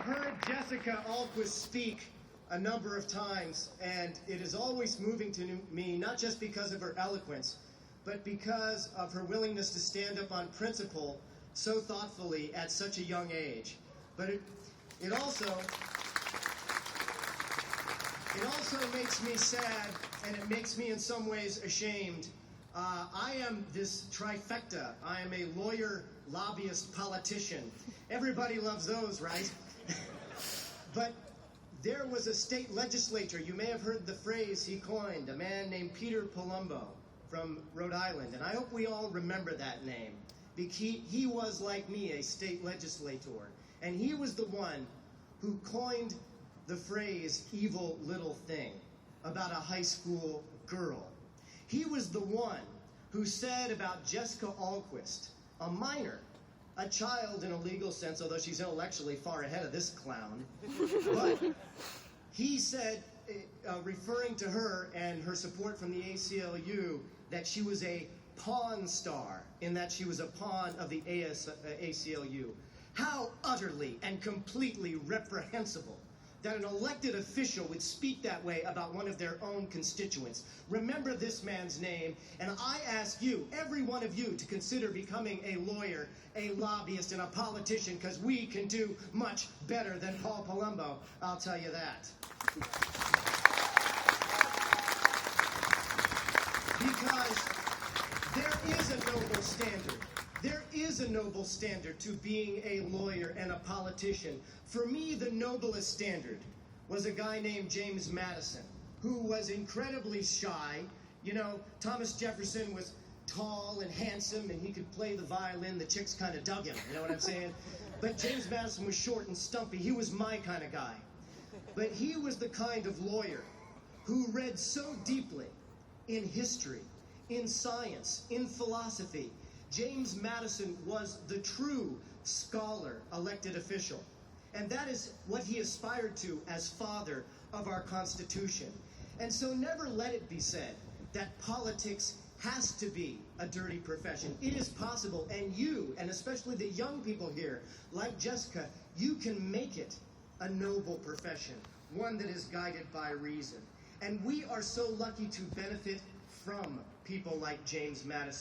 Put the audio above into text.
heard Jessica Alquist speak a number of times, and it is always moving to me, not just because of her eloquence, but because of her willingness to stand up on principle so thoughtfully at such a young age. But it also makes me sad, and it makes me in some ways ashamed. I am this trifecta. I am a lawyer, lobbyist, politician. Everybody loves those, right? But there was a state legislator, you may have heard the phrase he coined, a man named Peter Palumbo from Rhode Island, and I hope we all remember that name. He was, like me, a state legislator, and he was the one who coined the phrase evil little thing about a high school girl. He was the one who said about Jessica Alquist, a minor, a child in a legal sense, although she's intellectually far ahead of this clown, but he said, referring to her and her support from the ACLU, that she was a pawn star, in that she was a pawn of the ACLU. How utterly and completely reprehensible that an elected official would speak that way about one of their own constituents. Remember this man's name, and I ask you, every one of you, to consider becoming a lawyer, a lobbyist, and a politician, because we can do much better than Paul Palumbo, I'll tell you that. Because there is a noble standard. There is a noble standard to being a lawyer and a politician. For me, the noblest standard was a guy named James Madison, who was incredibly shy. You know, Thomas Jefferson was tall and handsome, and he could play the violin. The chicks kind of dug him, you know what I'm saying? But James Madison was short and stumpy. He was my kind of guy. But he was the kind of lawyer who read so deeply in history, in science, in philosophy. James Madison was the true scholar elected official. And that is what he aspired to as father of our Constitution. And so never let it be said that politics has to be a dirty profession. It is possible, and you, and especially the young people here, like Jessica, you can make it a noble profession, one that is guided by reason. And we are so lucky to benefit from people like James Madison.